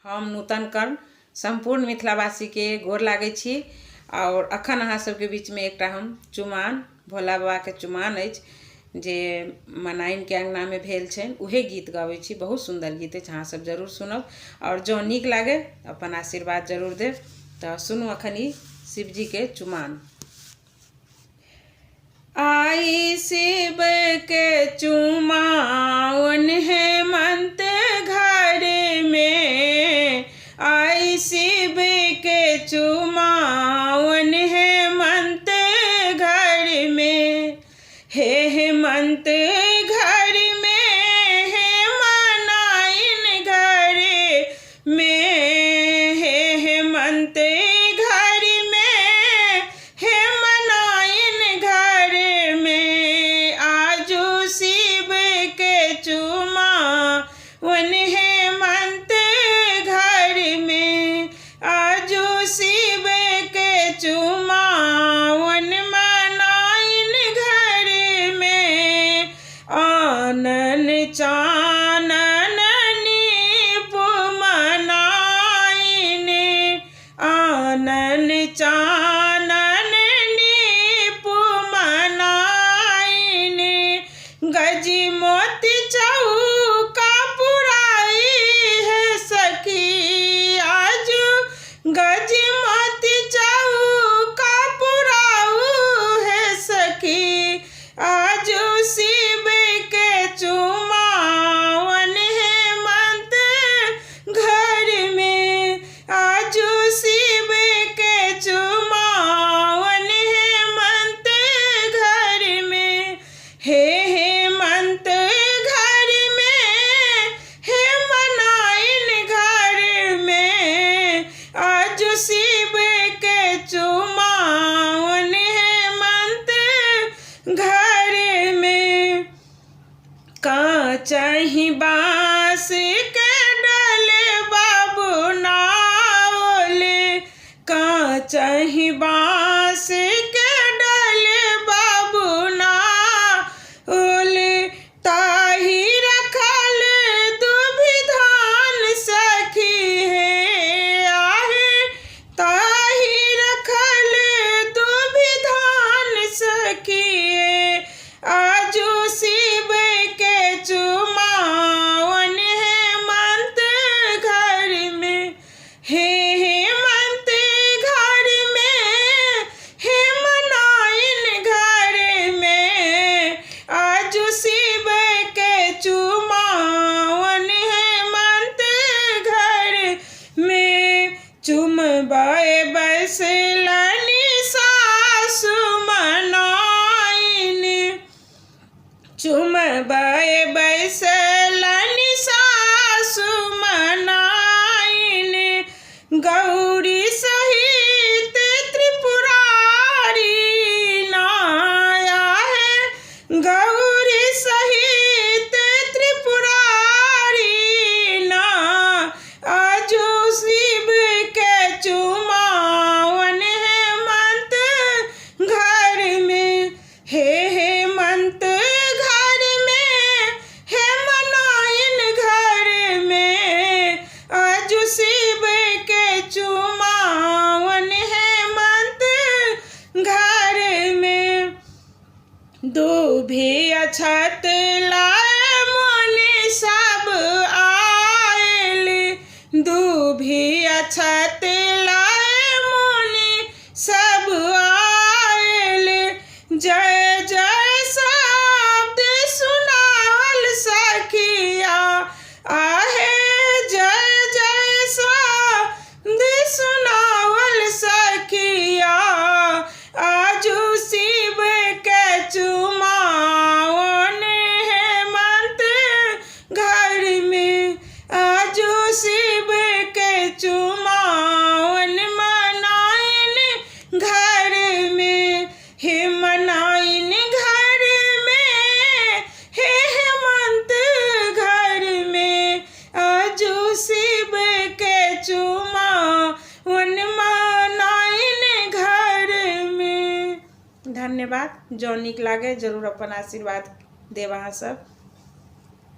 हम नूतन कर्ण संपूर्ण मिथिलावासी के गोर लागै छी और अखन अहाँ सबके बीच में एक हम चुमान भोला बाबा के चुमान अछि जे मनाइन के अंगना में भेल छनि उहे गीत गाबै छी। बहुत सुंदर गीत अछि, अहाँ सब जरूर सुनब और जो नीक लागे अपन आशीर्वाद जरूर देव। तो सुनू अखन ई शिवजी के चुमान। आई शिव के चुमावन हेमंत घर में, आई शिव के चुमावन हेमंत घर में, हेमंत घर में, हे मनाइन घर में, हेमंत घर में, हे मनाइन घर में, आजू शिव के चुमावन हेमंत घर में, आजू शिव के चुमावन मनाइन घर में, आनन चानन नीप मनाइन, आनन चानन नीप मनाइन, गजी मोती चौका पुराई है सखी, आजू गजी मोती चौका पुराऊ है सखी, आजू शिव के चुमावन हेमंत घर में, आजू शिव के चुमावन हेमंत घर में, हेमंत घर में, हे मनाइन घर में, आजू शिव के चुमावन हेमंत घर में, काचही बाँस के डले बाबू नाओले, काचही बाँस के डले बाबू नाओले, ताही रखल दुभिधान सखी है आहे, ताही रखल दुभिधान सखी है, आजू शिव के चुमावन हेमंत घर में, हेमंत घर में, हे मनाइन घर में, आजू शिव के चुमावन हेमंत घर में, चुमबाए बैसलनी सासु मनाइन, चुमबाए बैसलनी सासु मनाइन, गौरी सहित त्रिपुरारी नाया है, गौरी सहित त्रिपुरारी ना, आजू शिव के चुमावन हेमंत घर में, हेमंत घर में, हे मनाइन घर में, आजू शिव के चुमावन हेमंत घर में, दूभी अछत लाए मुनि सब आयल, दूभी अछत लाए मुनि सब आयल, जय जय शब्द सुनावल सखिया आहे, जय जय शब्द सुनावल सखिया, आजू शिव के चुमावन हेमंत घर में, आजू शिव के चुमावन मनाइन घर में, हे मनाइन घर में, हे हेमंत घर में, आजू शिव के चुमावन मनाइन घर में। धन्यवाद। जो नीक लागे जरूर अपन आशीर्वाद देव अहाँ सब।